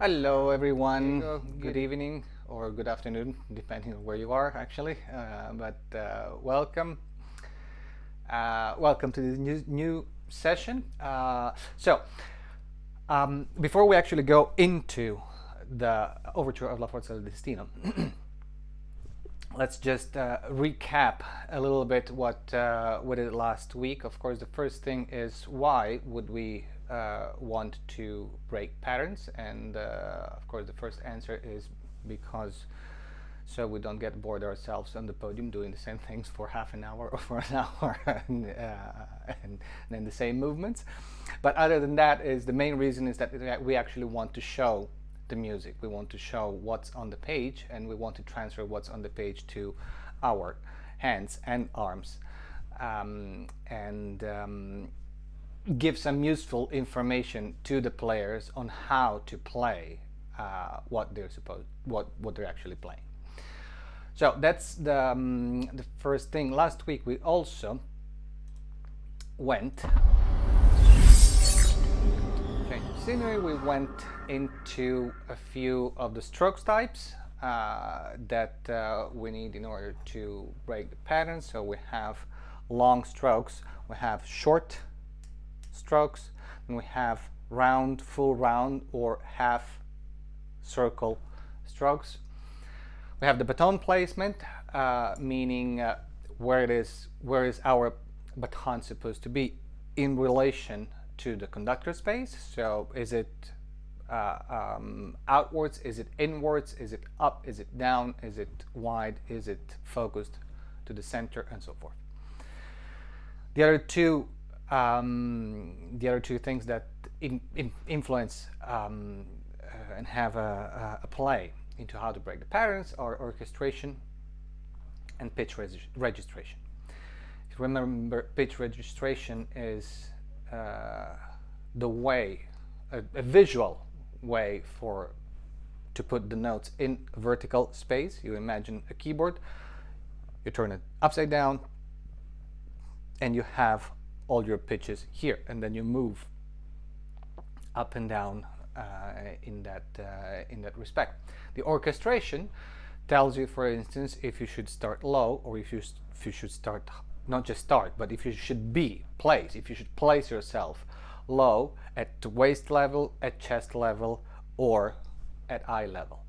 Hello, everyone. Good evening or good afternoon, depending on where you are, actually. Welcome. Welcome to this new session. Before we actually go into the Overture of La Forza del Destino, let's just recap a little bit what we did last week. Of course, the first thing is why would we want to break patterns, and of course the first answer is because so we don't get bored ourselves on the podium doing the same things for half an hour or for an hour and then the same movements. But other than that, is the main reason is that we actually want to show the music. We want to show what's on the page, and we want to transfer what's on the page to our hands and arms, and give some useful information to the players on how to play what they're actually playing. So that's the first thing. Last week we also went change of scenery. We went into a few of the strokes types that we need in order to break the pattern. So we have long strokes, we have short strokes, and we have round, full round, or half circle strokes. We have the baton placement, meaning where is our baton supposed to be in relation to the conductor space. So is it outwards, is it inwards, is it up, is it down, is it wide, is it focused to the center, and so forth. The other two things that influence and have a play into how to break the patterns are orchestration and pitch registration. If you remember, pitch registration is the way, a visual way to put the notes in vertical space. You imagine a keyboard, you turn it upside down, and you have all your pitches here, and then you move up and down in that respect. The orchestration tells you, for instance, if you should start low, or if you should start, not just start, but if you should place yourself low at waist level, at chest level, or at eye level.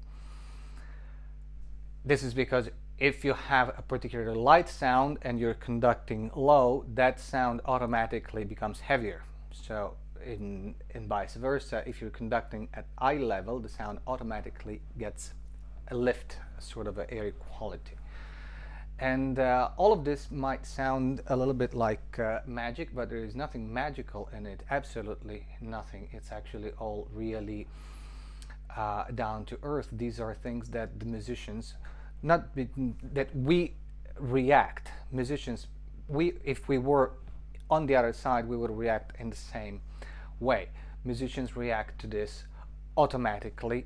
This is because if you have a particularly light sound and you're conducting low, that sound automatically becomes heavier. So in vice versa, if you're conducting at eye level, the sound automatically gets a lift, sort of an airy quality. And all of this might sound a little bit like magic, but there is nothing magical in it, absolutely nothing. It's actually all really down to earth. These are things that the musicians, that we react. Musicians, if we were on the other side, we would react in the same way. Musicians react to this automatically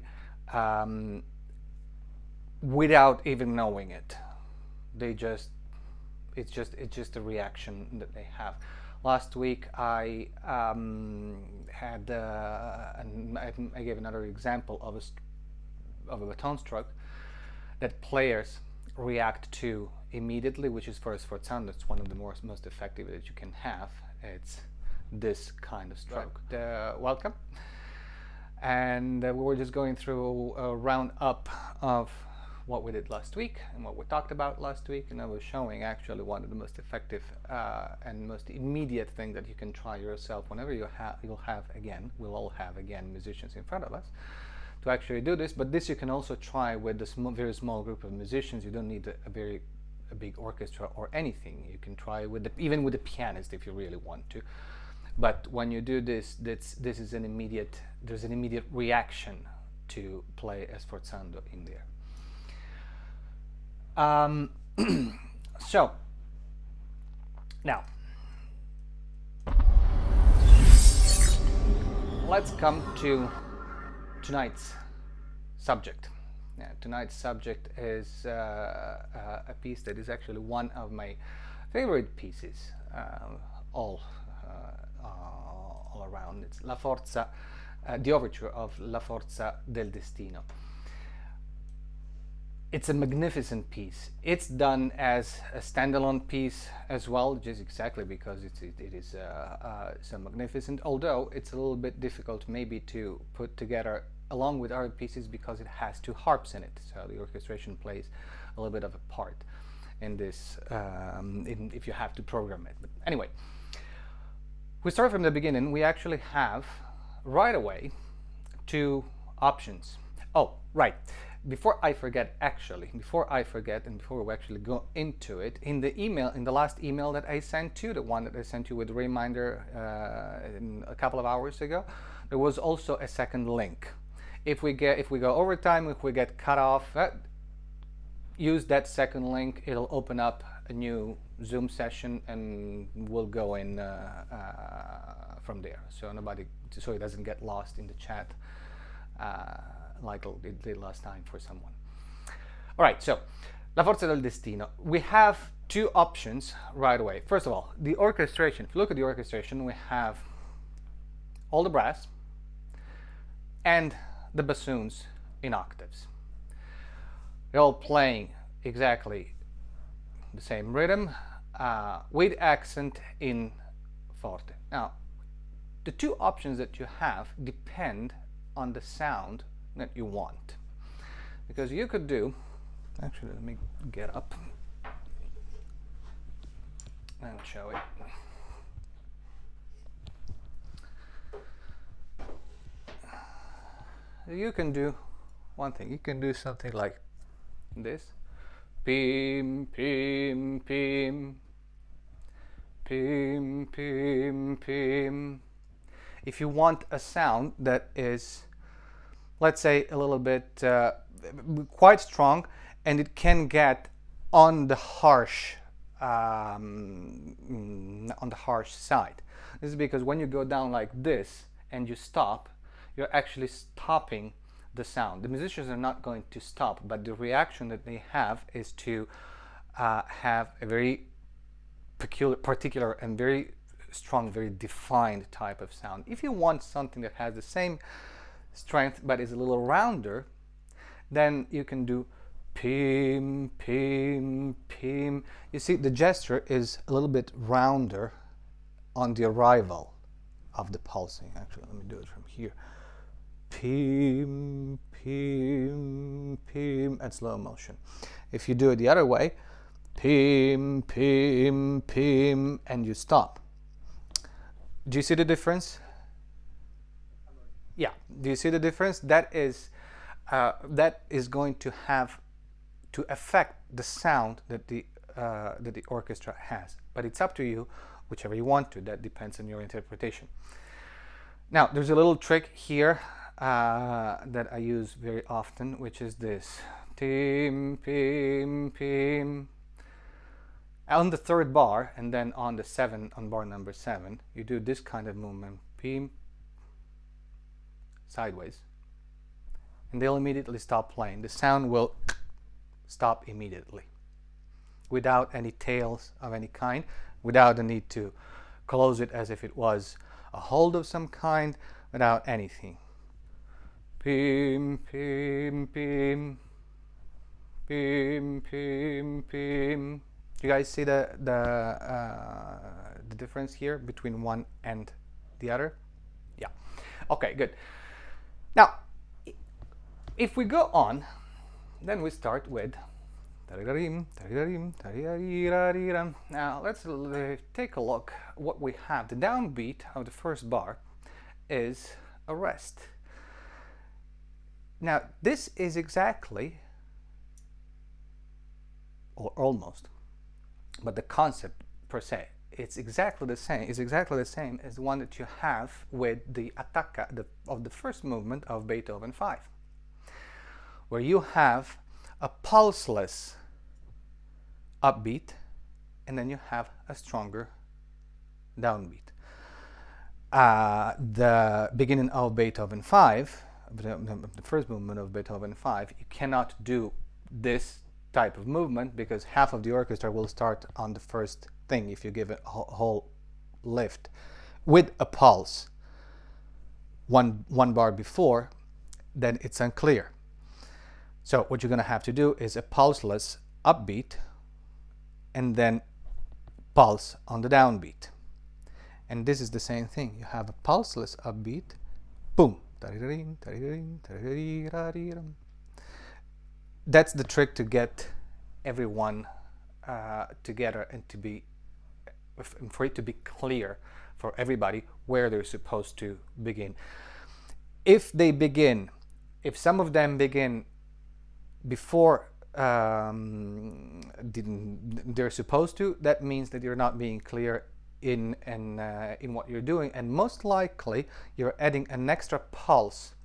without even knowing it. It's just a reaction that they have. Last week I had I gave another example of a baton stroke that players react to immediately, which is for a sforzando. It's one of the most effective that you can have. It's this kind of stroke. Welcome. And we were just going through a roundup of what we did last week and what we talked about last week, and I was showing actually one of the most effective and most immediate thing that you can try yourself whenever we'll all have again musicians in front of us to actually do this. But this you can also try with a very small group of musicians. You don't need a big orchestra or anything. You can try even with the pianist if you really want to. But when you do this, there's an immediate reaction to play a sforzando in there. So now let's come to tonight's subject. Now, tonight's subject is a piece that is actually one of my favorite pieces all around. It's La Forza the Overture of La Forza del Destino. It's a magnificent piece. It's done as a standalone piece as well, just exactly because it is so magnificent, although it's a little bit difficult maybe to put together along with other pieces because it has two harps in it, so the orchestration plays a little bit of a part in this if you have to program it. But anyway, we start from the beginning. We actually have right away two options. Oh, right. Before I forget, and before we actually go into it, in the last email that I sent you, the one that I sent you with a reminder a couple of hours ago, there was also a second link. If we go over time, if we get cut off, use that second link. It'll open up a new Zoom session, and we'll go in from there. So it doesn't get lost in the chat. Like it did last time for someone. All right, so La Forza del Destino. We have two options right away. First of all, the orchestration. If you look at the orchestration, we have all the brass and the bassoons in octaves. They're all playing exactly the same rhythm with accent in forte. Now, the two options that you have depend on the sound that you want, because you could do, actually let me get up and show it. You can do one thing. You can do something like this: pim pim pim pim pim pim. If you want a sound that is, let's say, a little bit quite strong, and it can get on the harsh side. This is because when you go down like this and you stop, you're actually stopping the sound. The musicians are not going to stop, but the reaction that they have is to have a very particular and very strong, very defined type of sound. If you want something that has the same strength but is a little rounder, then you can do pim pim pim. You see, the gesture is a little bit rounder on the arrival of the pulsing. Actually, let me do it from here. Pim pim pim at slow motion. If you do it the other way, pim pim pim, and you stop. Do you see the difference? Yeah, do you see the difference? That is going to have to affect the sound that the orchestra has. But it's up to you, whichever you want to. That depends on your interpretation. Now, there's a little trick here that I use very often, which is this: tim pim pim. On the third bar, and then on the 7, on bar number 7, you do this kind of movement: pim, sideways, and they'll immediately stop playing. The sound will stop immediately, without any tails of any kind, without the need to close it as if it was a hold of some kind, without anything. Pim pim pim pim pim pim. You guys see the difference here between one and the other? Yeah. Okay, good. Now, if we go on, then we start with. Now let's take a look what we have. The downbeat of the first bar is a rest. Now this is exactly, or almost, but the concept per se, it's exactly the same. It's exactly the same as the one that you have with the attacca of the first movement of Beethoven 5, where you have a pulseless upbeat, and then you have a stronger downbeat. The beginning of Beethoven 5, the first movement of Beethoven 5, you cannot do this type of movement because half of the orchestra will start on the first thing if you give it a whole lift with a pulse. one bar before, then it's unclear. So what you're going to have to do is a pulseless upbeat and then pulse on the downbeat. And this is the same thing. You have a pulseless upbeat, boom. That's the trick to get everyone together and for it to be clear for everybody where they're supposed to begin. If some of them begin before they're supposed to, that means that you're not being clear in what you're doing, and most likely you're adding an extra pulse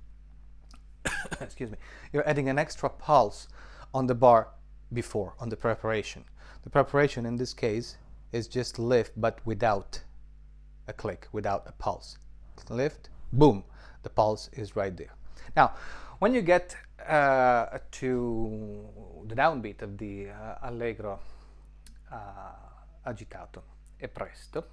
excuse me, you're adding an extra pulse on the bar before, on the preparation. The preparation in this case is just lift, but without a click, without a pulse. Lift, boom, the pulse is right there. Now when you get to the downbeat of the allegro agitato e presto,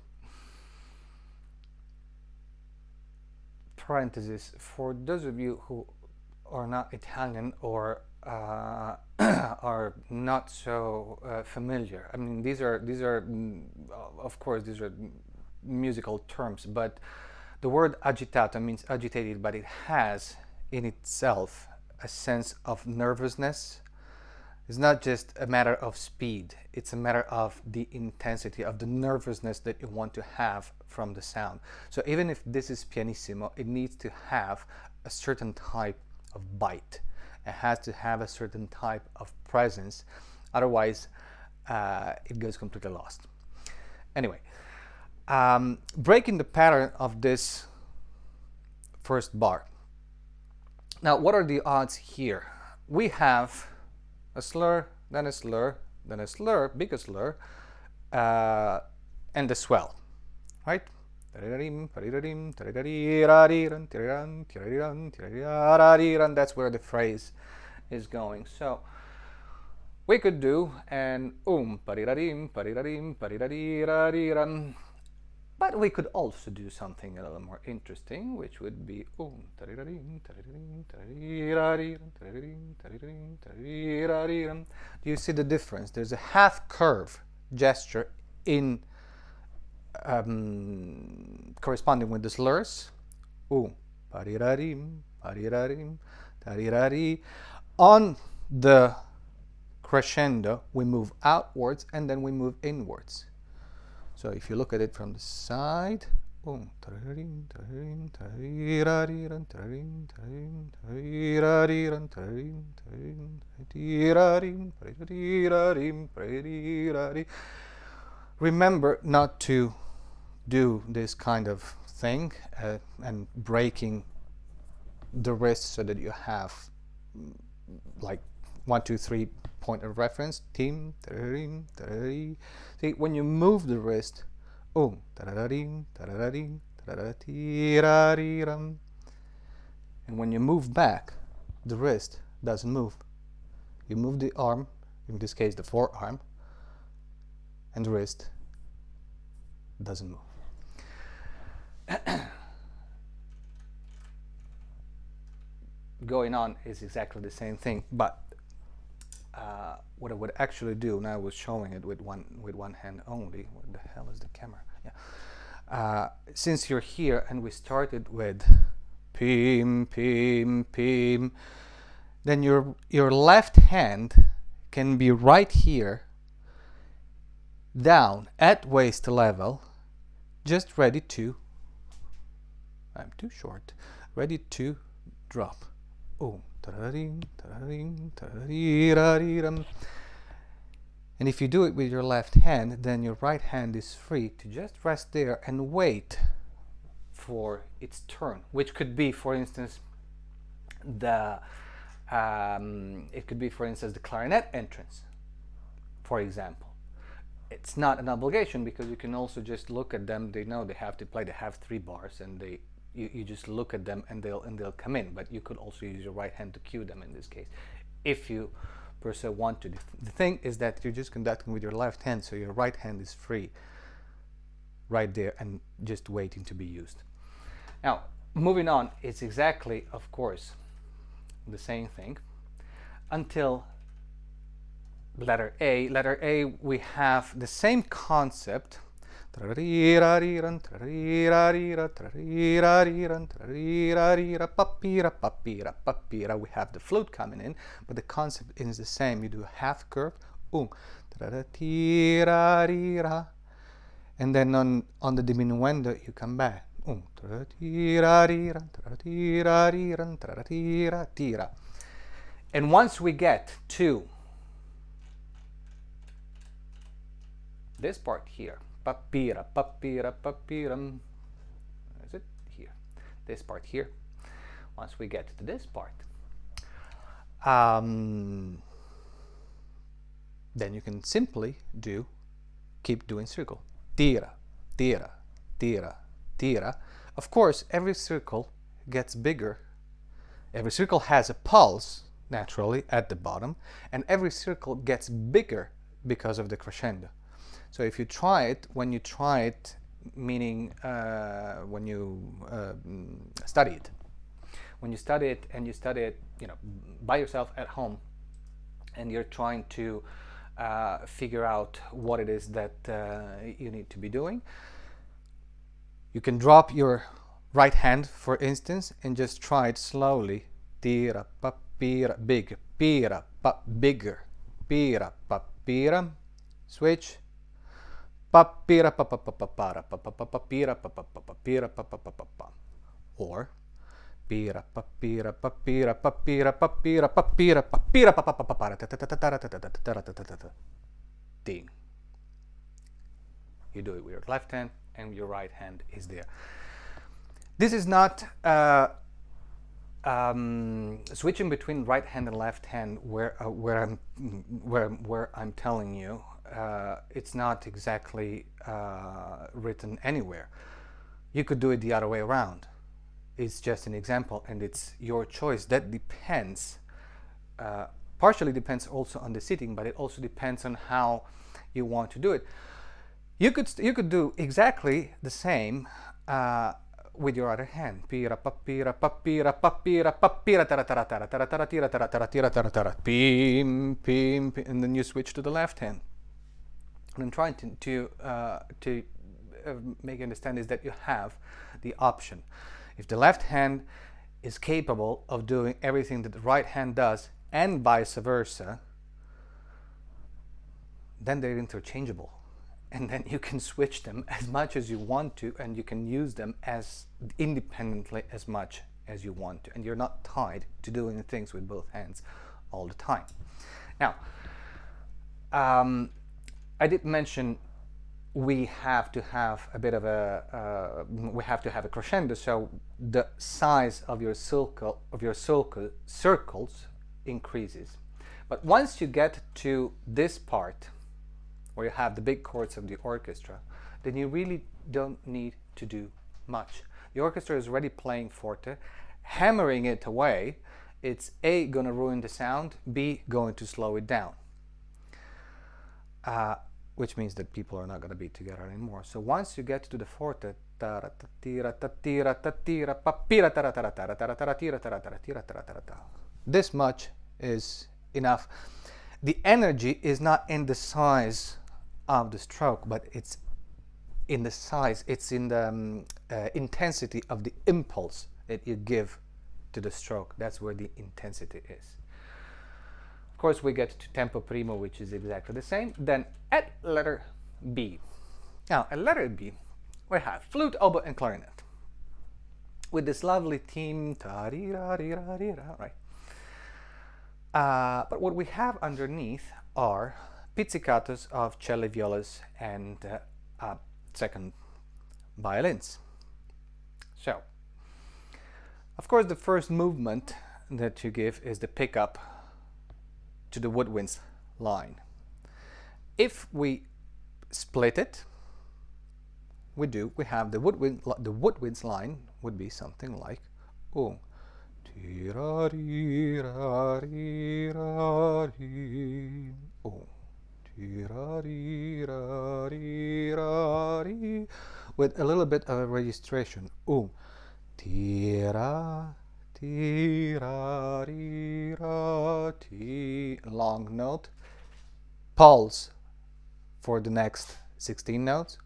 parenthesis, for those of you who are not Italian or are not so familiar, I mean, these are of course these are musical terms, but the word agitato means agitated, but it has in itself a sense of nervousness. It's not just a matter of speed, it's a matter of the intensity, of the nervousness that you want to have from the sound. So even if this is pianissimo, it needs to have a certain type of bite. It has to have a certain type of presence, otherwise it goes completely lost. Anyway, breaking the pattern of this first bar. Now, what are the odds here? We have a slur, then a slur, then a slur, bigger slur, and a swell, right? That's where the phrase is going. So we could do an but we could also do something a little more interesting, which would be Do you see the difference? There's a half curve gesture in corresponding with the slurs. On the crescendo, we move outwards and then we move inwards. So if you look at it from the side, remember not to do this kind of thing and breaking the wrist so that you have like 1, 2, 3 point of reference. See, when you move the wrist, and when you move back, the wrist doesn't move. You move the arm, in this case the forearm, and the wrist doesn't move. Going on is exactly the same thing, but what I would actually do, and I was showing it with one hand only. What the hell is the camera? Yeah. Since you're here and we started with pim, pim, pim, then your left hand can be right here, down at waist level, just ready to, I'm too short, ready to drop. And if you do it with your left hand, then your right hand is free to just rest there and wait for its turn, which could be, for instance, the clarinet entrance, for example. It's not an obligation because you can also just look at them. They know they have to play. They have 3 bars, and you just look at them and they'll come in. But you could also use your right hand to cue them in this case, if you per se want to. The thing is that you're just conducting with your left hand, so your right hand is free right there and just waiting to be used. Now, moving on, it's exactly, of course, the same thing until letter A. Letter A, we have the same concept. We have the flute coming in, but the concept is the same. You do a half curve, and then on the diminuendo you come back. And once we get to this part here, papira, papira, papiram, is it here? This part here. Once we get to this part, then you can simply keep doing circle. Tira, tira, tira, tira. Of course, every circle gets bigger. Every circle has a pulse, naturally, at the bottom, and every circle gets bigger because of the crescendo. So if you try it, when you try it, meaning when you study it, when you study it and you study it, by yourself at home, and you're trying to figure out what it is that you need to be doing, you can drop your right hand, for instance, and just try it slowly. Tira, pa, pira, big, pira, pa, bigger, pira, pa, pira, switch. Papira pa pa pa pa para pa pa pa papira pa pa pa papira pa pa pa pa pa, or pira papira papira papira papira papira papira pa pa pa pa para ta ta ta ta ta ta ta ta ta ta. Ding. You do it with your left hand, and your right hand is there. This is not switching between right hand and left hand where I'm telling you. It's not exactly written anywhere. You could do it the other way around. It's just an example, and it's your choice. That depends, partially depends also on the sitting, but it also depends on how you want to do it. You could do exactly the same with your other hand. Pira papira papira papira papira tara tara tara tara tara tira tara tara tira tara tara pim pim, and then you switch to the left hand. What I'm trying to make you understand is that you have the option. If the left hand is capable of doing everything that the right hand does, and vice versa, then they're interchangeable. And then you can switch them as much as you want to, and you can use them as independently as much as you want to. And you're not tied to doing things with both hands all the time. Now, I did mention we have to have a bit of a crescendo, so the size of your circles increases. But once you get to this part where you have the big chords of the orchestra, then you really don't need to do much. The orchestra is already playing forte, hammering it away. It's A, going to ruin the sound, B, going to slow it down. Which means that people are not going to be together anymore. So once you get to the forte, this much is enough. The energy is not in the size of the stroke, but it's in the size, it's in the intensity of the impulse that you give to the stroke. That's where the intensity is. Of course, we get to tempo primo, which is exactly the same. Then at letter B. Now, at letter B, we have flute, oboe, and clarinet with this lovely theme, right? But what we have underneath are pizzicatos of cello, violas, and second violins. So, of course, the first movement that you give is the pickup to the woodwinds line. If we split it, we have the woodwinds line would be something like with a little bit of a registration. Tira, tira, tira, ti. Long note. Pulse for the next 16 notes.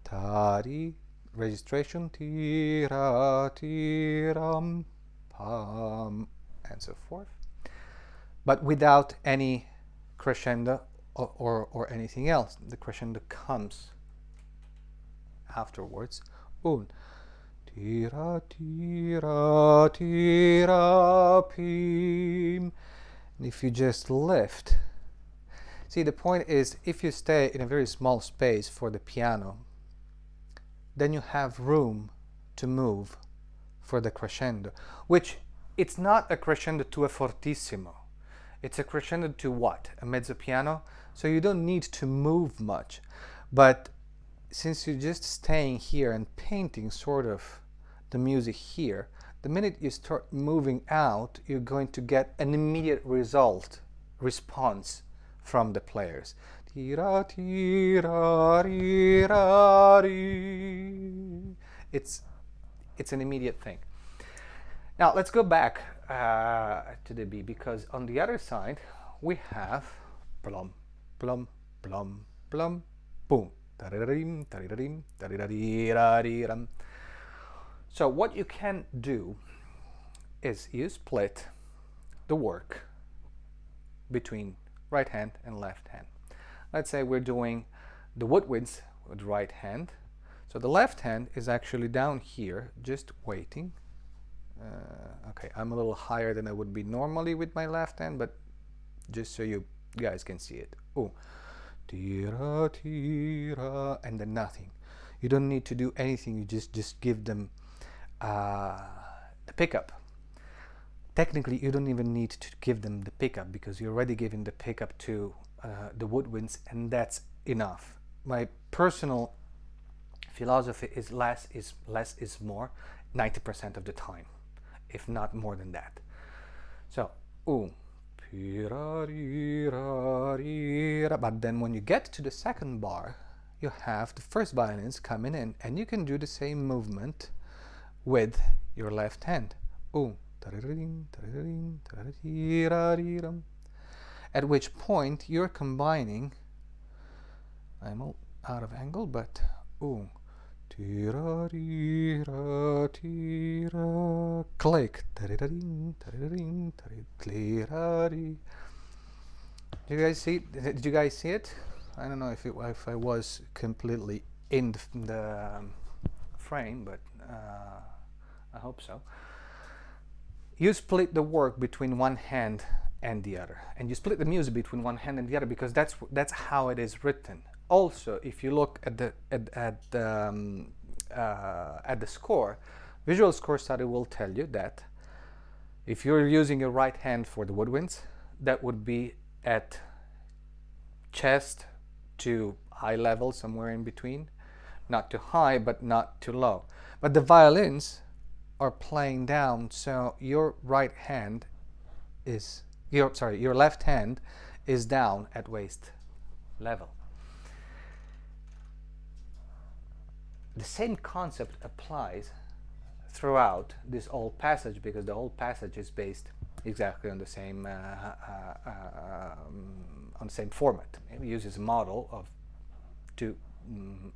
Tari. Registration. Tira, tiram, pam, and so forth. But without any crescendo or anything else. The crescendo comes afterwards. Tira, tira, tira, pim. And if you just lift, see, the point is, if you stay in a very small space for the piano, then you have room to move for the crescendo, which it's not a crescendo to a fortissimo. It's a crescendo to what? A mezzo piano? So you don't need to move much. But since you're just staying here and painting sort of the music here, the minute you start moving out, you're going to get an immediate response from the players. Tira, tira, tira, ri. It's an immediate thing. Now let's go back to the B, because on the other side we have plum, plum, plum, plum, boom. So what you can do is you split the work between right hand and left hand. Let's say we're doing the woodwinds with right hand. So the left hand is actually down here, just waiting. Okay, I'm a little higher than I would be normally with my left hand, but just so you guys can see it. Tira, tira, and then nothing. You don't need to do anything. You just give them the pickup. Technically, you don't even need to give them the pickup, because you're already giving the pickup to the woodwinds, and that's enough. My personal philosophy is less is more 90% of the time, if not more than that. So, but then when you get to the second bar, you have the first violins coming in, and you can do the same movement with your left hand. At which point you're combining, I'm all out of angle, but click. Did you guys see? Did you guys see it? I don't know if I was completely in the frame, but I hope so. You split the work between one hand and the other, and you split the music between one hand and the other, because that's how it is written. Also, if you look at the score, visual score study will tell you that if you're using your right hand for the woodwinds, that would be at chest to eye level, somewhere in between, not too high but not too low. But the violins are playing down, so your right hand is your left hand is down at waist level. The same concept applies throughout this whole passage, because the whole passage is based exactly on the same format. It uses a model of two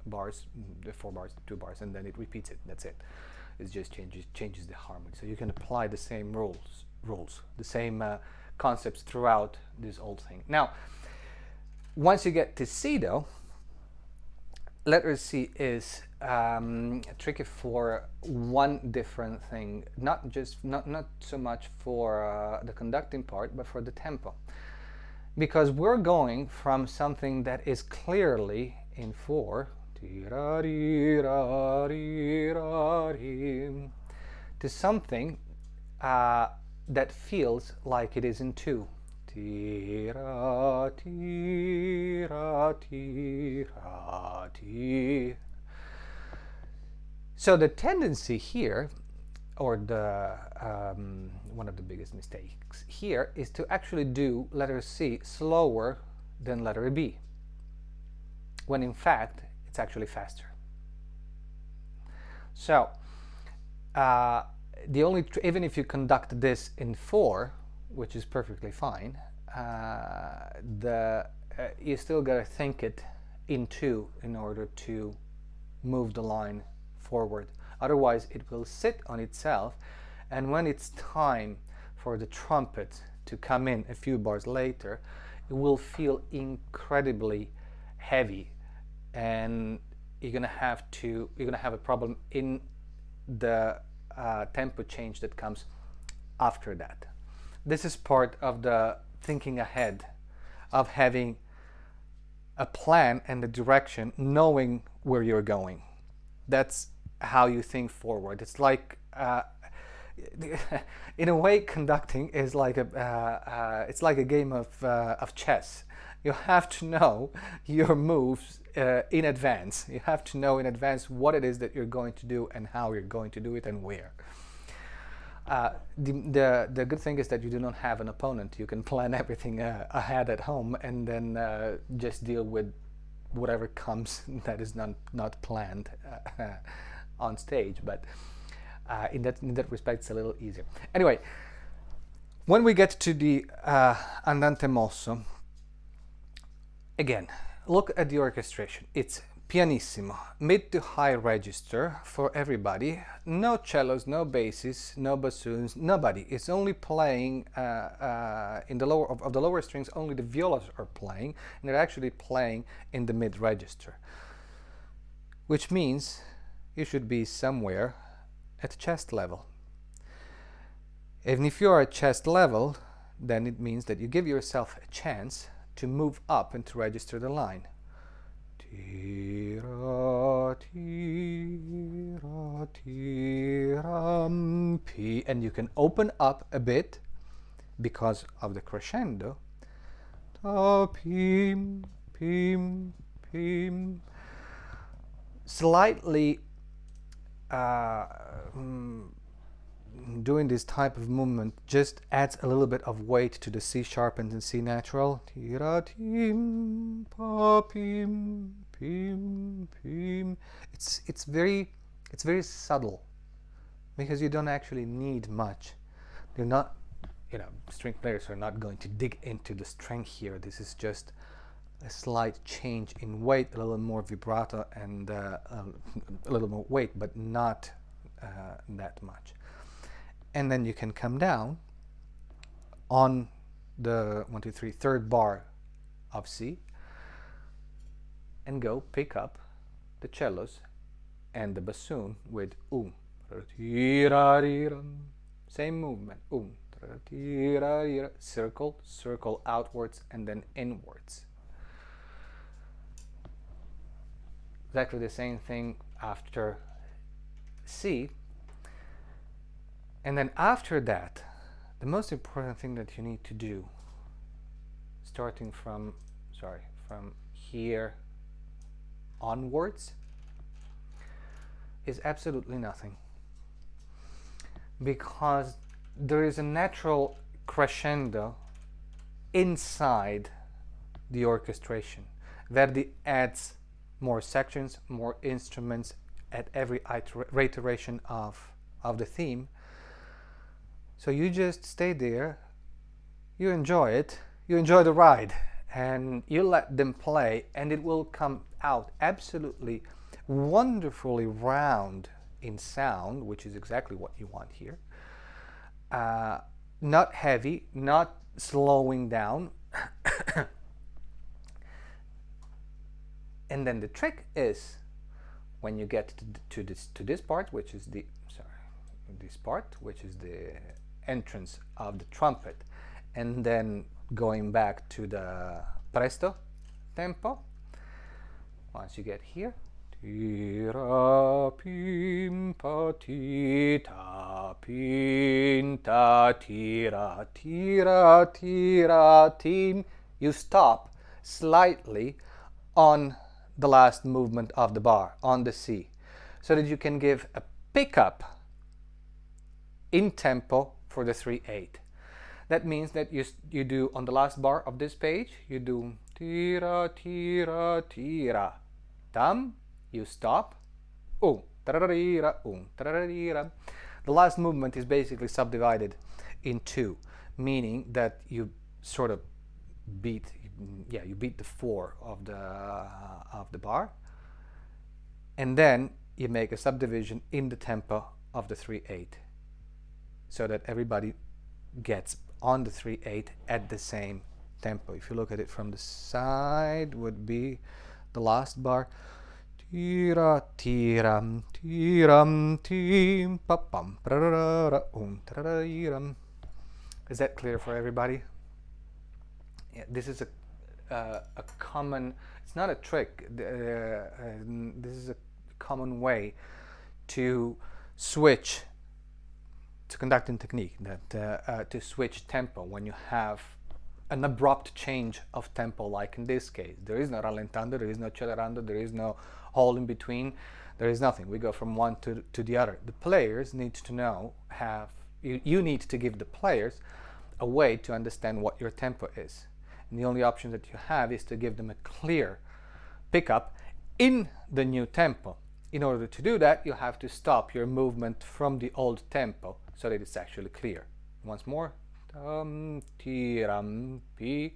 bars, 4 bars, 2 bars, and then it repeats it. That's it. It just changes the harmony. So you can apply the same rules, the same concepts throughout this whole thing. Now, once you get to C, though, letter C is tricky for one different thing. Not so much for the conducting part, but for the tempo, because we're going from something that is clearly in 4 to something that feels like it is in 2. So the tendency here, or the one of the biggest mistakes here, is to actually do letter C slower than letter B, when in fact it's actually faster. So uh, the only even if you conduct this in 4, which is perfectly fine, you still gotta think it in 2 in order to move the line forward. Otherwise, it will sit on itself, and when it's time for the trumpet to come in a few bars later, it will feel incredibly heavy, and you're gonna have a problem in the tempo change that comes after that. This is part of the thinking ahead, of having a plan and a direction, knowing where you're going. That's how you think forward. It's like in a way, conducting is like it's like a game of chess. You have to know your moves in advance. You have to know in advance what it is that you're going to do and how you're going to do it and where. The good thing is that you do not have an opponent. You can plan everything ahead at home and then just deal with whatever comes that is not planned on stage. But in that respect, it's a little easier. Anyway, when we get to the andante mosso, again, look at the orchestration. It's pianissimo, mid to high register for everybody. No cellos, no basses, no bassoons, nobody. It's only playing in the lower of the lower strings. Only the violas are playing, and they're actually playing in the mid register, which means you should be somewhere at chest level. And if you are at chest level, then it means that you give yourself a chance to move up and to register the line. Tira, tira, tiram, pi. And you can open up a bit because of the crescendo. Ta, pim, pim, pim. Slightly doing this type of movement just adds a little bit of weight to the C sharp and the C natural. Tira, tim, pa, pim, pim, pim. It's very subtle because you don't actually need much. You're not, string players are not going to dig into the string here. This is just a slight change in weight, a little more vibrato and a little more weight, but not that much. And then you can come down on the 1, 2, 3 third bar of C and go pick up the cellos and the bassoon with same movement, circle, circle outwards and then inwards. Exactly the same thing after C. And then after that, the most important thing that you need to do, starting from here onwards, is absolutely nothing. Because there is a natural crescendo inside the orchestration. Verdi adds more sections, more instruments at every reiteration of the theme. So you just stay there, you enjoy it, you enjoy the ride, and you let them play, and it will come out absolutely wonderfully round in sound, which is exactly what you want here. Not heavy, not slowing down. And then the trick is when you get to this part, which is the entrance of the trumpet, and then going back to the presto tempo. Once you get here, tira pim pa ti ta pin ta tira tira tira tim, you stop slightly on the last movement of the bar, on the C, so that you can give a pickup in tempo for the 3/8. That means that you do on the last bar of this page, you do tira tira tira tam, you stop, tararira, tararira. The last movement is basically subdivided in two, meaning that you sort of beat, you beat the 4 of the bar, and then you make a subdivision in the tempo of the 3/8, so that everybody gets on the 3/8 at the same tempo. If you look at it from the side, would be the last bar. Tira tiram tiram tim pa pam prarara tarariram. Is that clear for everybody? Yeah, this is a common. It's not a trick. This is a common way to switch to conducting technique. That to switch tempo when you have an abrupt change of tempo, like in this case. There is no rallentando, there is no accelerando, there is no hole in between, there is nothing. We go from one to the other. The players need to know, you need to give the players a way to understand what your tempo is. And the only option that you have is to give them a clear pickup in the new tempo. In order to do that, you have to stop your movement from the old tempo so that it's actually clear. Once more. Tiram pi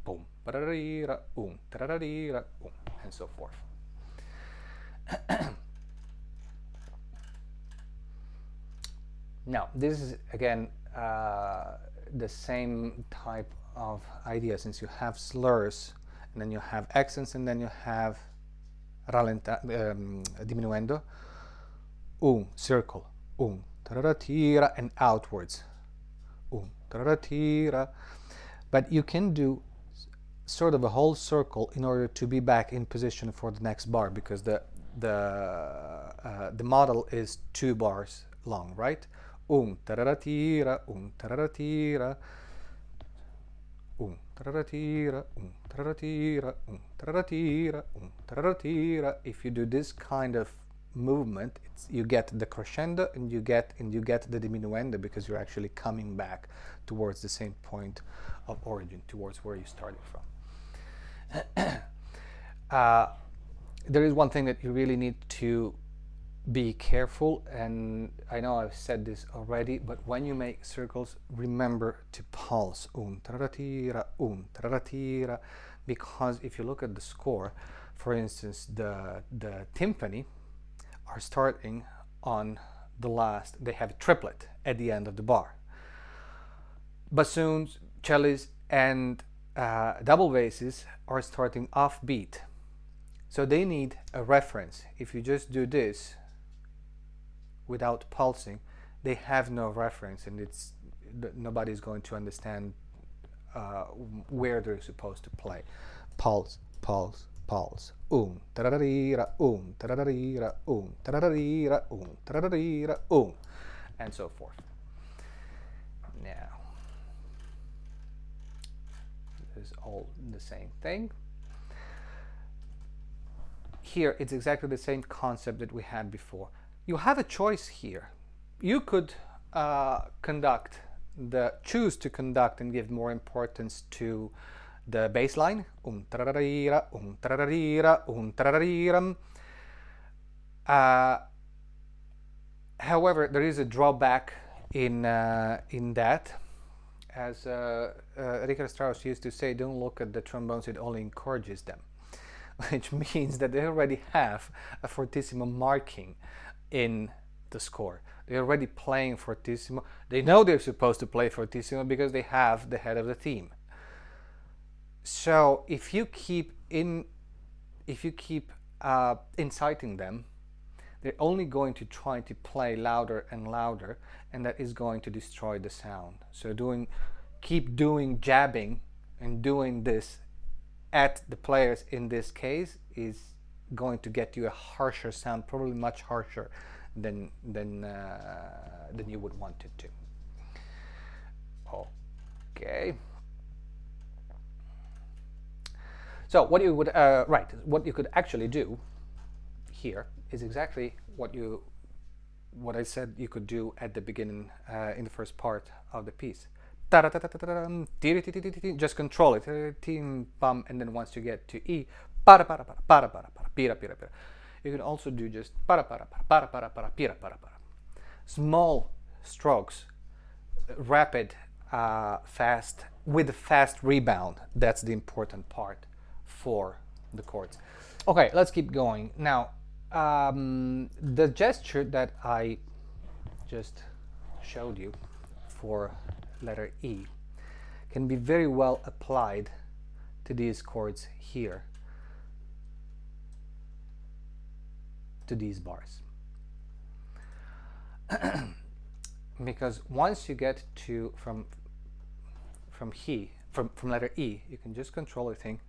boom pararira tararira and so forth. Now this is again the same type of idea, since you have slurs and then you have accents and then you have diminuendo, circle, tararatira, and outwards, tararatira. But you can do sort of a whole circle in order to be back in position for the next bar, because the model is 2 bars long, right? Tararatira, tararatira, tararatira, tararatira, tararatira, tararatira. If you do this kind of movement, you get the crescendo and you get the diminuendo, because you're actually coming back towards the same point of origin, towards where you started from. There is one thing that you really need to be careful, and I know I've said this already, but when you make circles, remember to pulse, tararatira, tararatira, because if you look at the score, for instance, the timpani are starting on the last, they have a triplet at the end of the bar. Bassoons, cellos, and double basses are starting off beat, so they need a reference. If you just do this without pulsing, they have no reference, and nobody's going to understand where they're supposed to play. Pulse, pulse, pulse. Tararira, tararira, tararira, tararira, and so forth. Now, this is all the same thing. Here, it's exactly the same concept that we had before. You have a choice here. You could choose to conduct and give more importance to the bass line, tararira, tararira, tararira. However, there is a drawback in that. As Richard Strauss used to say, don't look at the trombones, it only encourages them. Which means that they already have a fortissimo marking in the score. They're already playing fortissimo. They know they're supposed to play fortissimo because they have the head of the theme. So if you keep inciting them, they're only going to try to play louder and louder, and that is going to destroy the sound. So keep doing jabbing and doing this at the players in this case is going to get you a harsher sound, probably much harsher than you would want it to. Okay. So what you would what you could actually do here is exactly what I said you could do at the beginning in the first part of the piece. Just control it, and then once you get to E, you can also do just pira. small strokes, rapid, fast, with a fast rebound. That's the important part for the chords. Okay, let's keep going. Now, the gesture that I just showed you for letter E can be very well applied to these chords here, to these bars. Because once you get to from letter E, you can just control the thing,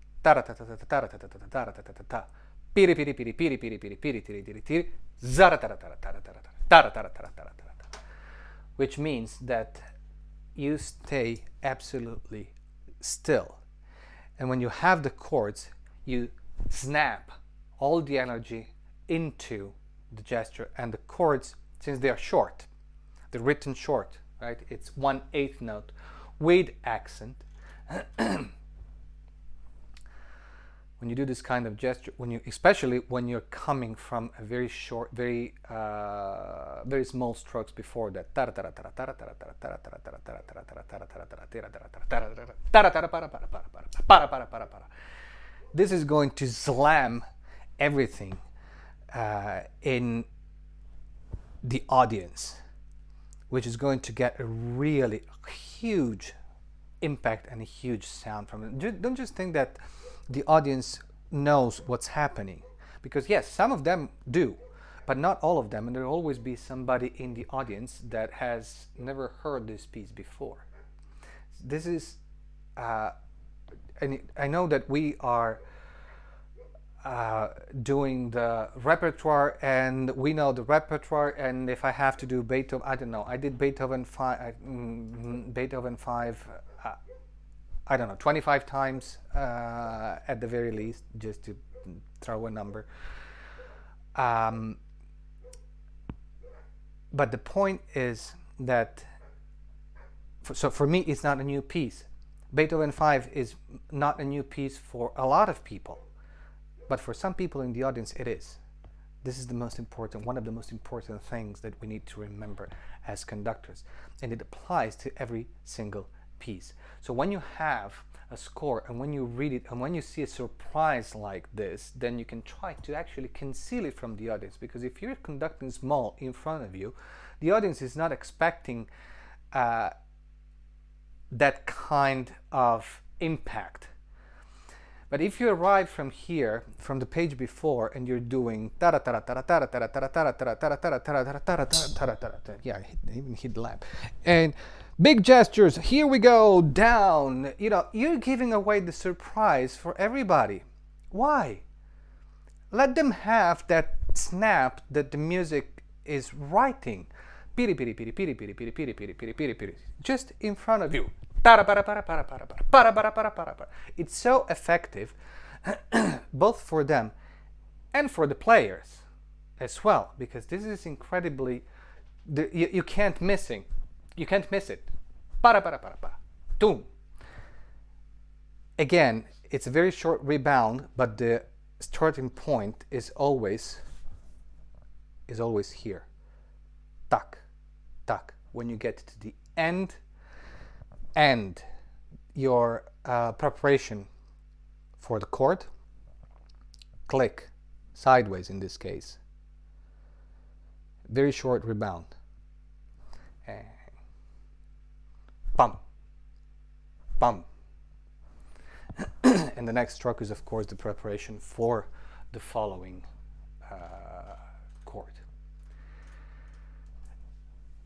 which means that you stay absolutely still. And when you have the chords, you snap all the energy into the gesture, and the chords, since they are short, they're written short, right? It's 1/8 note with accent. When you do this kind of gesture, especially when you're coming from a very short, very small strokes before that, this is going to slam everything in the audience, which is going to get a really huge impact and a huge sound from it. Don't just think that the audience knows what's happening, because yes, some of them do, but not all of them, and there'll always be somebody in the audience that has never heard this piece before. This is and I know that we are doing the repertoire, and we know the repertoire, and if I have to do Beethoven, I don't know, I did Beethoven 5 I don't know, 25 times at the very least, just to throw a number. But the point is that, so for me, it's not a new piece. Beethoven 5 is not a new piece for a lot of people, but for some people in the audience, it is. This is the most important, one of the most important things that we need to remember as conductors, and it applies to every single piece. So when you have a score and when you read it and when you see a surprise like this, then you can try to actually conceal it from the audience, because if you're conducting small in front of you, the audience is not expecting that kind of impact. But if you arrive from here, from the page before, and you're doing yeah, I even hit the lamp, and big gestures, here we go, down, you know, you're giving away the surprise for everybody. Why? Let them have that snap that the music is writing. Just in front of you. It's so effective, both for them and for the players as well, because this is incredibly, you can't miss it. You can't miss it. Boom. Again, it's a very short rebound, but the starting point is always here. Tuck, tuck. When you get to the end, and your preparation for the chord, click sideways in this case. Very short rebound. And bum, bum. And the next stroke is, of course, the preparation for the following chord.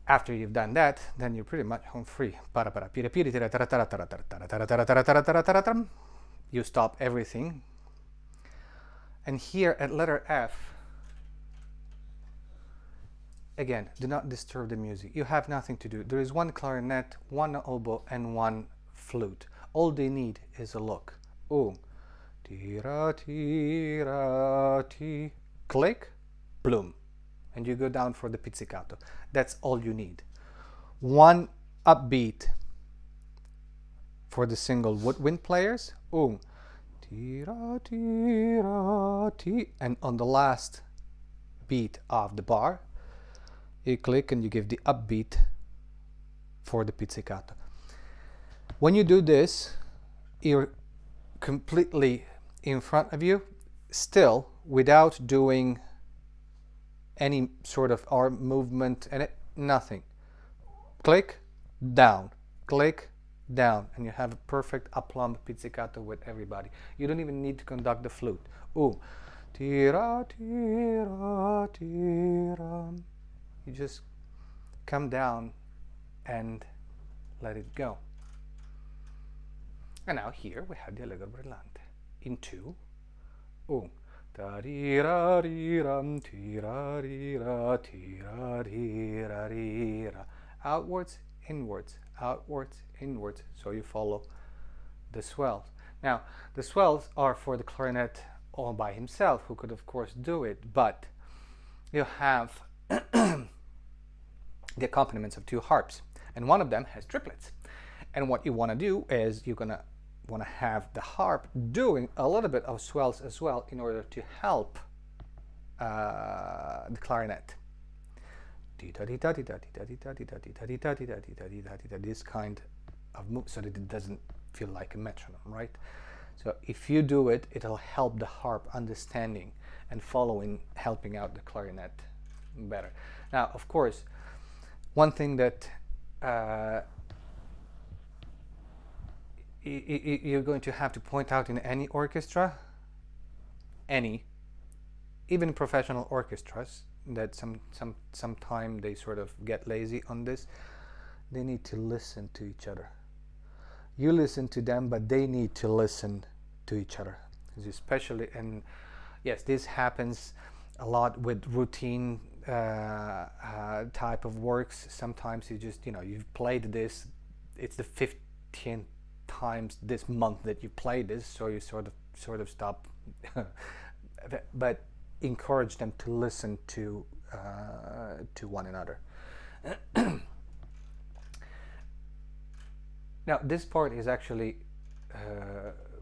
After you've done that, then you're pretty much home free. You stop everything. And here at letter F, again, do not disturb the music. You have nothing to do. There is one clarinet, one oboe, and one flute. All they need is a look. Tira, tira, ti. Click, bloom. And you go down for the pizzicato. That's all you need. One upbeat for the single woodwind players. Tira, tira, ti. And on the last beat of the bar, You click and you give the upbeat for the pizzicato. When you do this, you're completely in front of you, still without doing any sort of arm movement and nothing. Click, down, click, down, and you have a perfect aplomb pizzicato with everybody. You don't even need to conduct the flute. Ooh, tira, tira, tira. You just come down and let it go. And now here we have the Allegro Brillante in 2. Ooh. Outwards, inwards, outwards, inwards. So you follow the swells. Now, the swells are for the clarinet all by himself, who could of course do it, but you have the accompaniments of 2 harps, and one of them has triplets. And what you want to do is you're gonna want to have the harp doing a little bit of swells as well in order to help the clarinet. This kind of move, so that it doesn't feel like a metronome, right? So if you do it, it'll help the harp understanding and following, helping out the clarinet better. Now, of course, one thing that you're going to have to point out in any orchestra, even professional orchestras, that sometime they sort of get lazy on this, they need to listen to each other. You listen to them, but they need to listen to each other. Especially, and yes, this happens a lot with routine type of works. Sometimes you just, you've played this, it's the 15th times this month that you play this, so you sort of stop. But encourage them to listen to one another. Now, this part is actually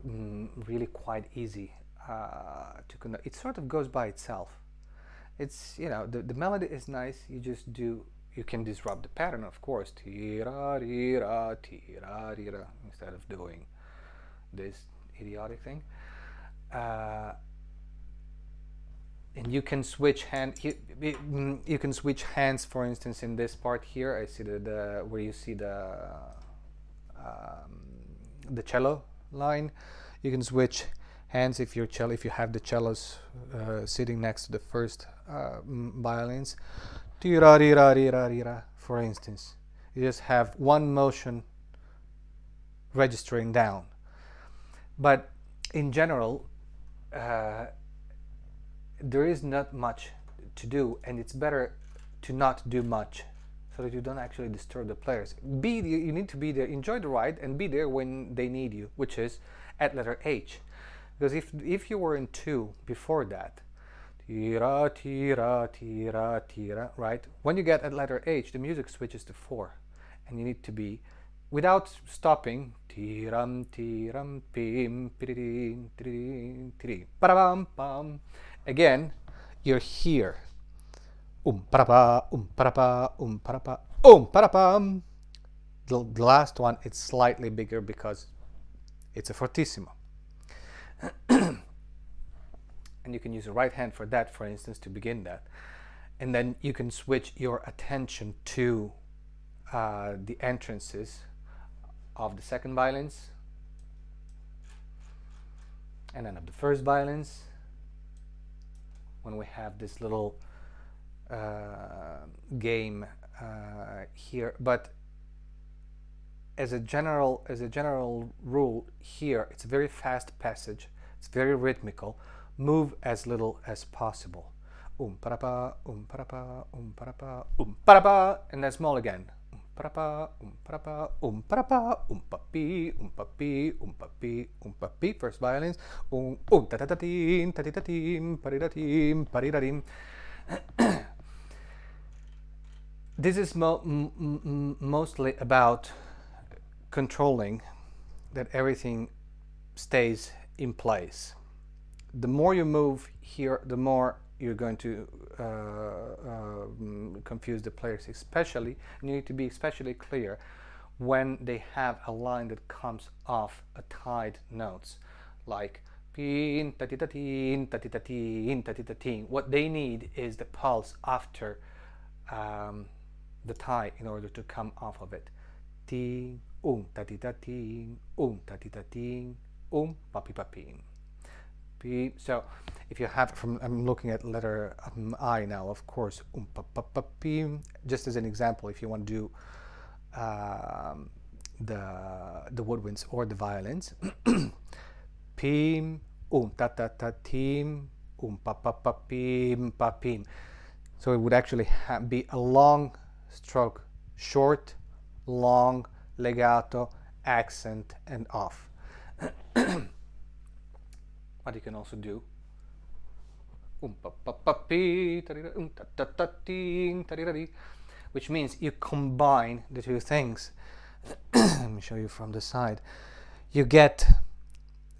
really quite easy to conduct. It sort of goes by itself. It's, the melody is nice. You can disrupt the pattern, of course, tira-rira, tira-rira, instead of doing this idiotic thing. And you can switch you can switch hands. For instance, in this part here, I see where you see the cello line. You can switch hands if you have the cellos sitting next to the first violins. Tira-rira-rira-rira, for instance. You just have one motion registering down. But in general, there is not much to do, and it's better to not do much so that you don't actually disturb the players. You need to be there, enjoy the ride, and be there when they need you, which is at letter H. Because if you were in 2 before that, tira, tira, tira, tira, right? When you get at letter H, the music switches to 4, and you need to be, without stopping, tiram, tiram, pim, piririn, tirin, tirin, parabam, pam. Again, you're here. Parapa, parapa, parapa, parapam. The last one, it's slightly bigger because it's a fortissimo. And you can use the right hand for that, for instance, to begin that. And then you can switch your attention to the entrances of the second violins, and then of the first violins, when we have this little game here. But as a general rule here, it's a very fast passage, it's very rhythmical. Move as little as possible. Parapa, parapa, parapa, parapa, and then small again. Parapa, parapa, parapa, papi, papi, papi, papi. First violins. Ta-ta-ta-tim, ta-ti-ta-tim, pari-da-tim, pari-da-tim. This is mostly about controlling that everything stays in place. The more you move here, the more you're going to confuse the players, especially. You need to be especially clear when they have a line that comes off a tied notes, like pin tatitatin tatitatin tatitatin. What they need is the pulse after the tie in order to come off of it. Ting tatitatin tatitatin papi papin. So if you have from, I'm looking at letter I now, of course, pa pa pa pim. Just as an example, if you want to do the woodwinds or the violins, pim ta ta ta tim pa pa pa pim pa pim. So it would actually be a long stroke, short, long, legato, accent, and off. But you can also do which means you combine the two things. Let me show you from the side. You get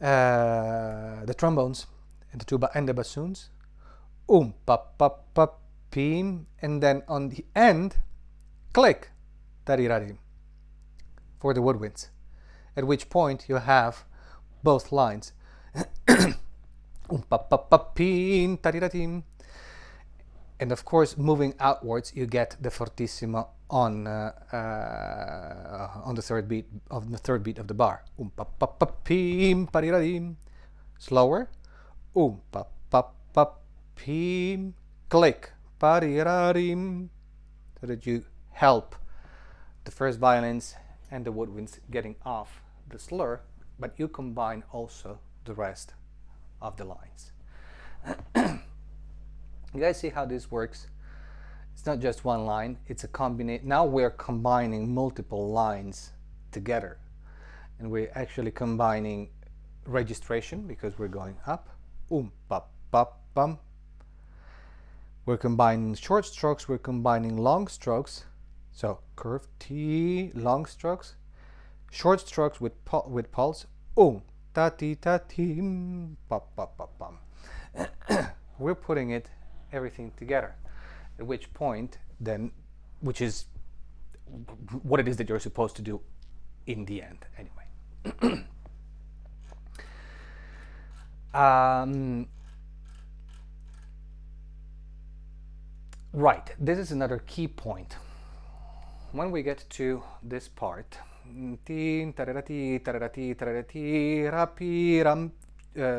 the trombones and the tuba and the bassoons, pa pa pa pim, and then on the end, click, tarirari, for the woodwinds. At which point you have both lines. And of course, moving outwards, you get the fortissimo on the third beat of the bar. Slower. Click. So that you help the first violins and the woodwinds getting off the slur, but you combine also the rest of the lines. You guys see how this works? It's not just one line, it's a combination. Now we're combining multiple lines together, and we're actually combining registration because we're going up, pa pa pum. We're combining short strokes, we're combining long strokes, so curve T, long strokes, short strokes with pulse, ta ti ta tim, pa pa pa pum. We're putting everything together, at which point then, which is what it is that you're supposed to do in the end anyway. Right, this is another key point. When we get to this part,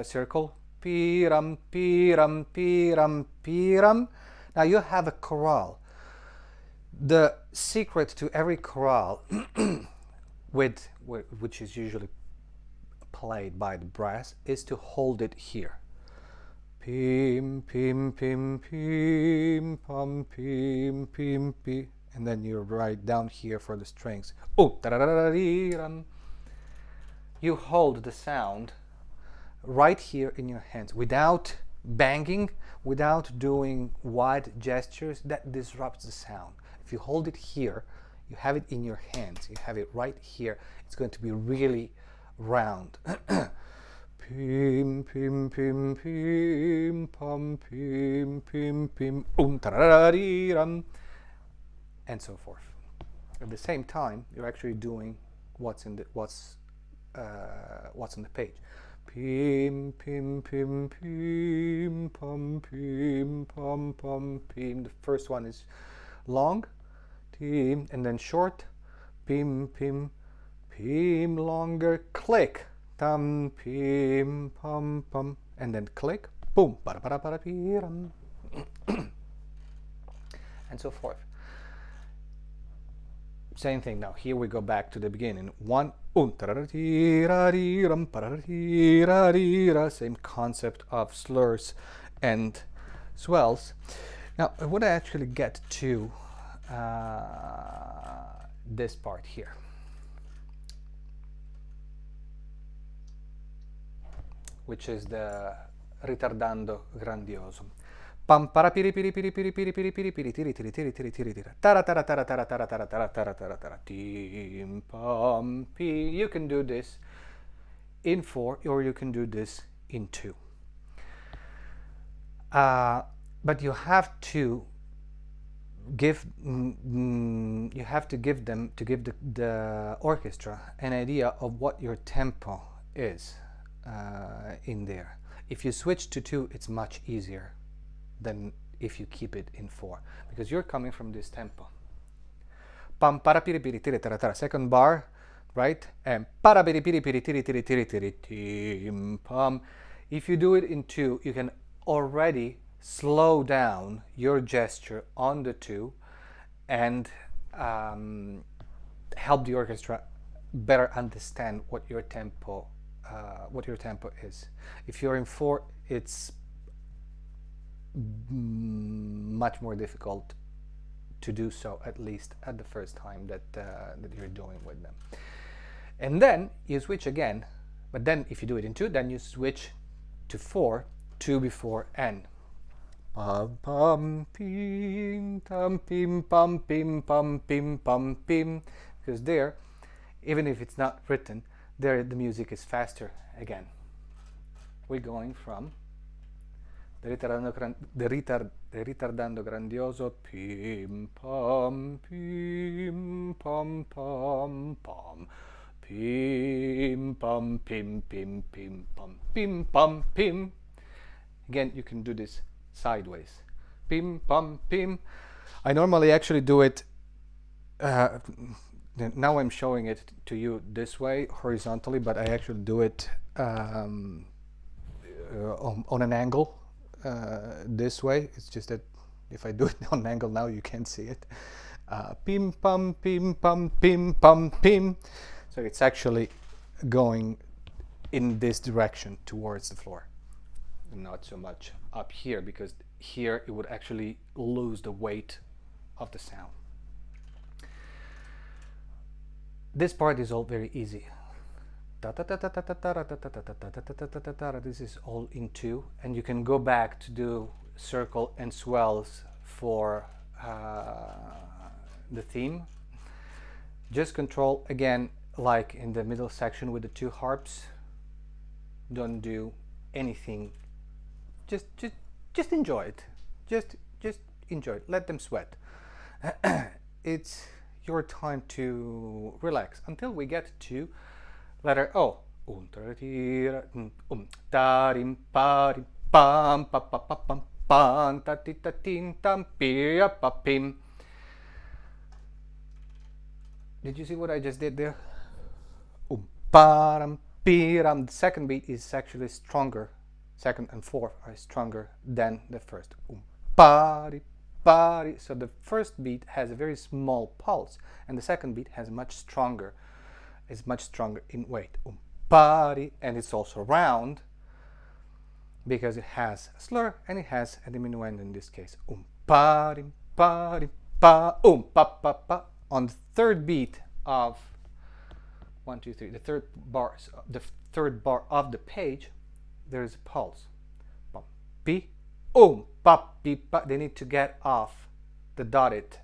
circle, piram, piram, piram, piram. Now you have a chorale. The secret to every chorale, which is usually played by the brass, is to hold it here. Pim, pim, pim, pim, pum, pim, pim, pim. And then you write down here for the strings. You hold the sound right here in your hands without banging, without doing wide gestures. That disrupts the sound. If you hold it here, you have it in your hands, you have it right here, it's going to be really round. Pim, pim, pim, pim, pum, pim, pim, pim, tararariram, and so forth. At the same time, you're actually doing what's on the page. Pim, pim, pim, pim, pum, pim, pum, pum, pim. The first one is long, tim, and then short, pim, pim, pim, longer, click, tam, pim, pum, pum, and then click, boom, para para para piram, and so forth. Same thing now. Here we go back to the beginning. One, same concept of slurs and swells. Now, I want to actually get to this part here, which is the ritardando grandioso. Pam para piri piri piri piri piri piri piri piri tiri tiri tiri tiri tiri tiri tara tara tara tara tara tara tara tara tara tara tim pam pi. You can do this in 4 or you can do this in 2. but you have to give the orchestra an idea of what your tempo is in there. If you switch to 2, it's much easier than if you keep it in 4, because you're coming from this tempo. Pam para piri piri tiri tara tara, second bar, right? And para piri piri piri tiri tiri tiri tiri tim pam. If you do it in 2, you can already slow down your gesture on the 2 and help the orchestra better understand what your tempo is. If you're in 4, it's much more difficult to do so, at least at the first time that you're doing with them. And then you switch again, but then if you do it in 2, then you switch to 4, 2 before N. Pam pam pim tam pim pam pim pam pim pam pim, because there, even if it's not written, there the music is faster again. We're going from the ritardando grandioso pim pam pam pam pim pam pim pim pim pam pim pam pim. Again, you can do this sideways. Pim pam pim. I normally actually do it now I'm showing it to you this way horizontally, but I actually do it on an angle this way. It's just that if I do it on an angle now, you can't see it. Pim pam pim pam pim pam pim. So it's actually going in this direction towards the floor, not so much up here, because here it would actually lose the weight of the sound. This part is all very easy. This is all in 2, and you can go back to do circle and swells for the theme. Just control again, like in the middle section with the 2 harps. Don't do anything. Just enjoy it. Just enjoy it. Let them sweat. It's your time to relax until we get to letter O. Did you see what I just did there? The second beat is actually stronger. Second and fourth are stronger than the first. So the first beat has a very small pulse, and the second beat has much stronger. Is much stronger in weight. And it's also round because it has a slur and it has a diminuendo in this case. On the third beat of 1, 2, 3, the third bar of the page, there is a pulse. Pi, pa, pi, pa. They need to get off the dotted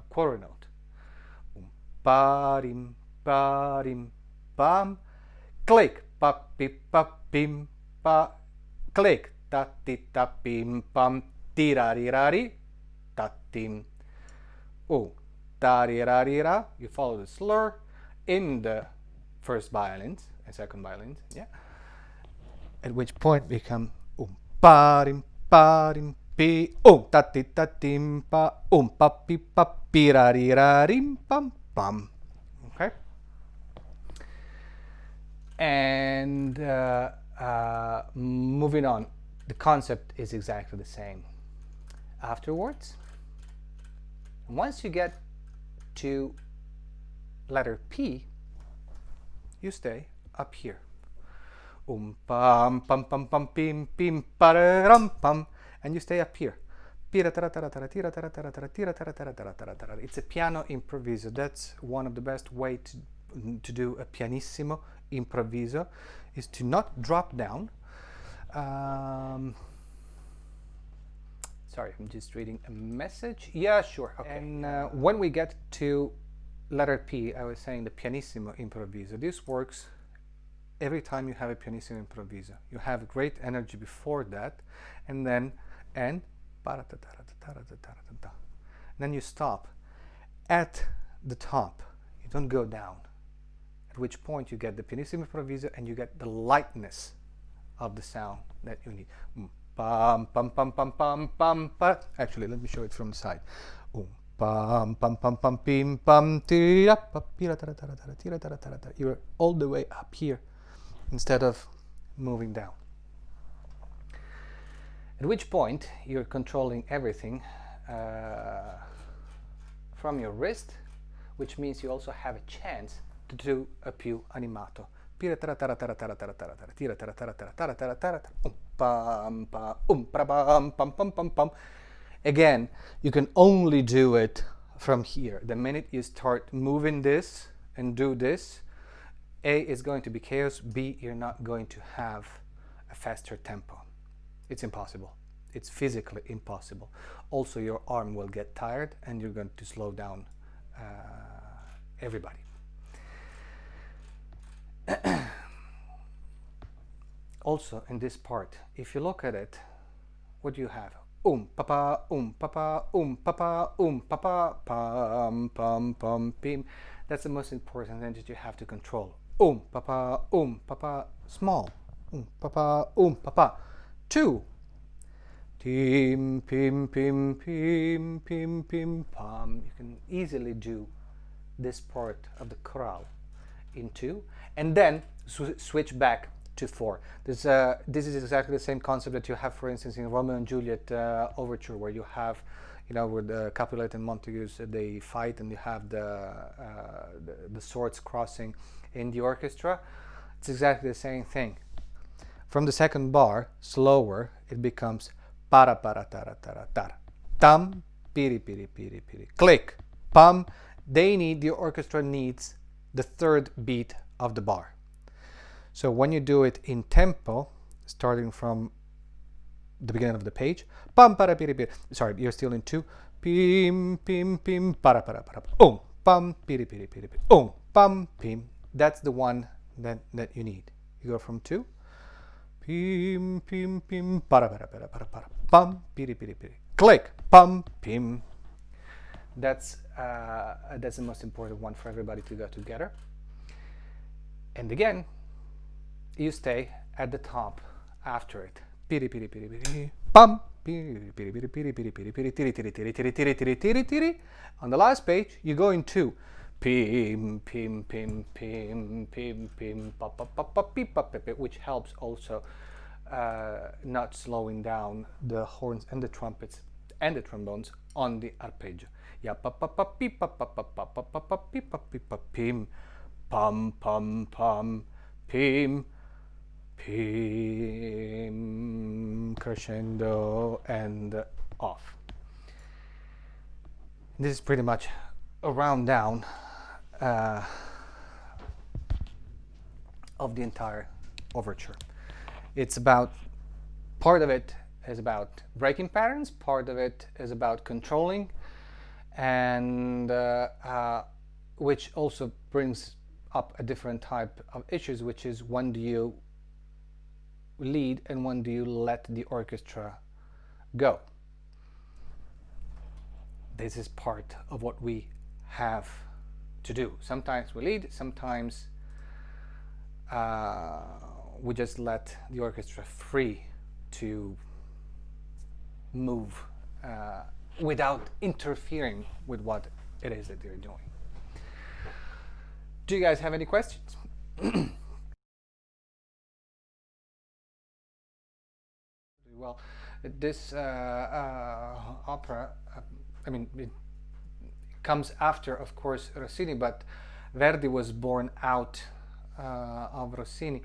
quarter note. Parim, parim, pam, click, pa, pi, pa, pim, pa, click, ta, ti, ta, pim, pam, tirarirari, ta, tim, tarirarira. You follow the slur in the first violins and second violins, yeah. At which point we come parim, parim, pi, ta, ti, ta, tim, pa, pa, pi, pa, pirarirarim, pam, pam. Okay, and moving on, the concept is exactly the same. Afterwards, once you get to letter P, you stay up here. Pam pam pam pam pim pim pararam pam, and you stay up here. It's a piano improviso. That's one of the best way to do a pianissimo improviso, is to not drop down. Sorry, I'm just reading a message. Yeah, sure. Okay. And when we get to letter P, I was saying the pianissimo improviso. This works every time you have a pianissimo improviso. You have great energy before that, and then and then you stop at the top. You don't go down. At which point you get the pianissimo improviso and you get the lightness of the sound that you need. Pam pam pam pam pam pam pa. Actually, let me show it from the side. Pam pam pam pam pim pam tira pa tira tara tara tara tira tara tara tara. You're all the way up here instead of moving down. At which point you're controlling everything from your wrist, which means you also have a chance to do a più animato. Again, you can only do it from here. The minute you start moving this and do this, A, is going to be chaos, B, you're not going to have a faster tempo. It's impossible. It's physically impossible. Also, your arm will get tired and you're going to slow down everybody. Also, in this part, if you look at it, what do you have? Papa, papa, papa, papa, pam, pam, pam, pim. That's the most important thing that you have to control. Papa, small. Papa, papa. 2. Pim, pim, pim, pim, pim, pim, pam. You can easily do this part of the chorale in 2, and then switch back to 4. This is exactly the same concept that you have, for instance, in Romeo and Juliet Overture, where you have, with Capulet and Montagues, they fight, and you have the swords crossing in the orchestra. It's exactly the same thing. From the second bar, slower, it becomes para para tara tara tara, tam piri piri piri piri, click, pam. The orchestra needs the third beat of the bar. So when you do it in tempo, starting from the beginning of the page, pam para piri piri. Sorry, you're still in 2. Pim pim pim para para para. Pam piri piri piri piri. Pam pim. That's the one that you need. You go from 2. Pim pim pim para para para para para. Pam piri piri piri. Click. Pam pim. That's the most important one for everybody to go together. And again, you stay at the top after it. Piri piri piri piri. Pam piri piri piri piri piri piri piri tiri tiri tiri tiri tiri tiri tiri tiri. On the last page, you go into pim pim pim pim pim pim pa pa pa pa pi pa pe, which helps also not slowing down the horns and the trumpets and the trombones on the arpeggio. Ya pa pa pa pi pa pa pa pa pa pa pa pi pa pi pa pim pam pam pam pim pim, crescendo and off. This is pretty much a round down of the entire overture. It's about, part of it is about breaking patterns, part of it is about controlling, and which also brings up a different type of issues, which is when do you lead and when do you let the orchestra go. This is part of what we have to do. Sometimes we lead, sometimes we just let the orchestra free to move without interfering with what it is that they're doing. Do you guys have any questions? Well, this opera, I mean, it comes after, of course, Rossini, but Verdi was born out of Rossini.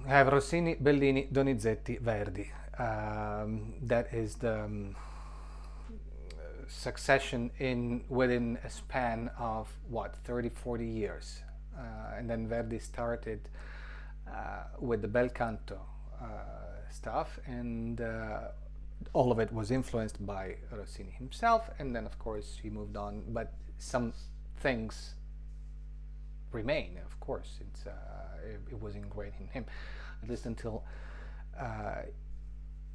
I have Rossini, Bellini, Donizetti, Verdi. That is the succession within a span of what, 30-40 years, and then Verdi started with the bel canto stuff, and all of it was influenced by Rossini himself, and then of course he moved on, but some things remain. Of course, it was ingrained in him, at least until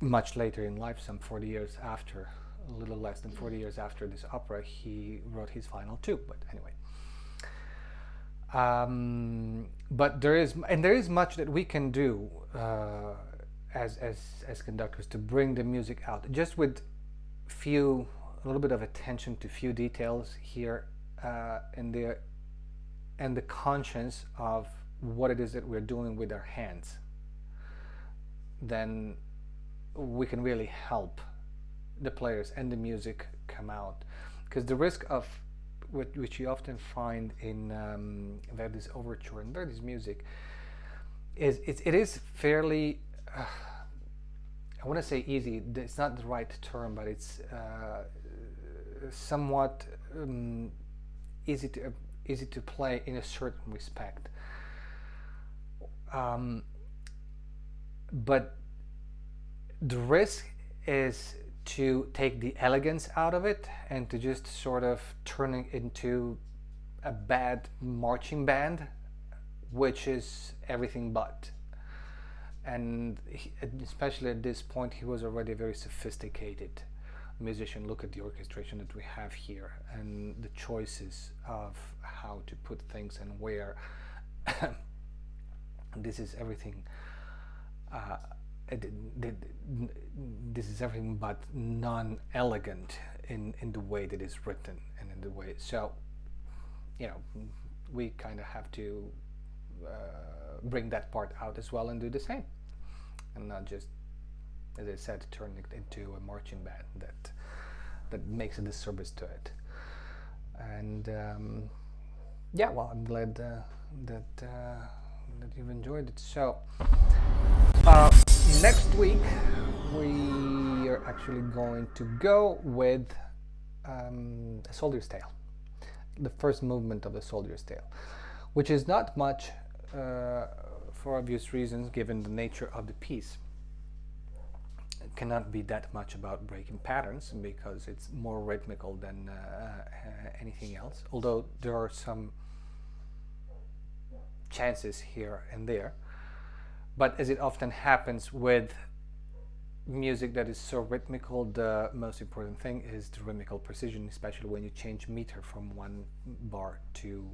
much later in life, some 40 years after, a little less than 40 years after this opera, he wrote his final two. But anyway, but there is much that we can do as conductors to bring the music out, just with a little bit of attention to few details here and there, and the conscience of what it is that we're doing with our hands. Then we can really help the players and the music come out, because the risk of which you often find in Verdi's overture and Verdi's music is it is fairly I want to say easy, it's not the right term, but it's somewhat easy to play in a certain respect, but the risk is to take the elegance out of it and to just sort of turning into a bad marching band, which is everything but. And especially at this point, he was already a very sophisticated musician. Look at the orchestration that we have here and the choices of how to put things and where. This is everything. This is everything but non-elegant in the way that it's written and in the way. So, you know, we kind of have to bring that part out as well and do the same, and not just, as I said, turn it into a marching band that makes a disservice to it. And yeah, well, I'm glad that you've enjoyed it. So next week we are actually going to go with A Soldier's Tale, the first movement of The Soldier's Tale, which is not much for obvious reasons, given the nature of the piece. It cannot be that much about breaking patterns because it's more rhythmical than anything else, although there are some chances here and there. But as it often happens with music that is so rhythmical, the most important thing is the rhythmical precision, especially when you change meter from one bar to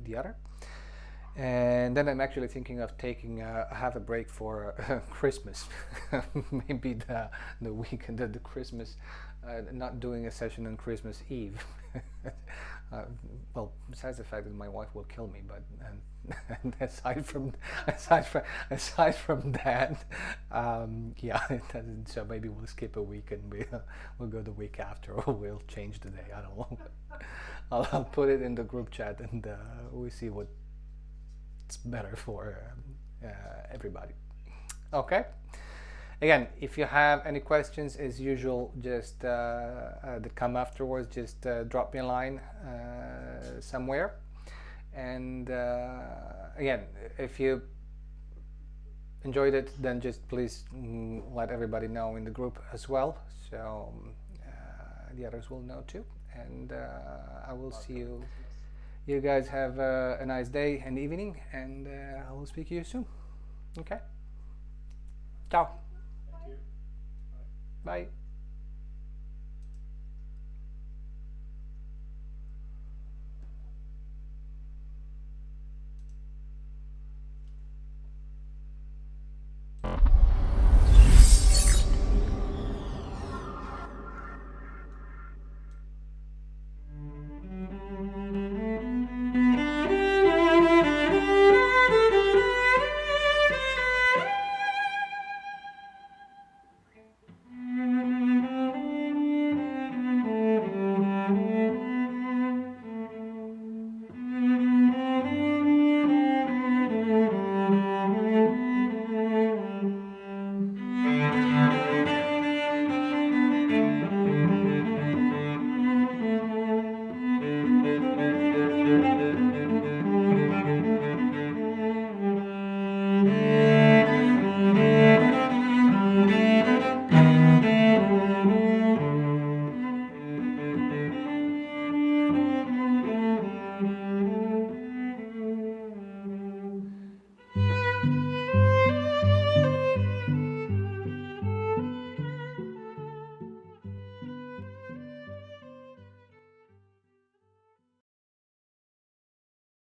the other. And then I'm actually thinking of taking have a break for Christmas, maybe the weekend of the Christmas, not doing a session on Christmas Eve. Well, besides the fact that my wife will kill me, but and aside from that, yeah, it doesn't. So maybe we'll skip a week and we'll go the week after, or we'll change the day. I don't know. I'll put it in the group chat and we'll see what it's better for everybody. Okay. Again, if you have any questions, as usual, just that come afterwards, just drop me a line somewhere. And again, if you enjoyed it, then just please let everybody know in the group as well, so the others will know too. And I will see you. You guys have a nice day and evening, and I will speak to you soon. Okay? Ciao. Thank you. Bye.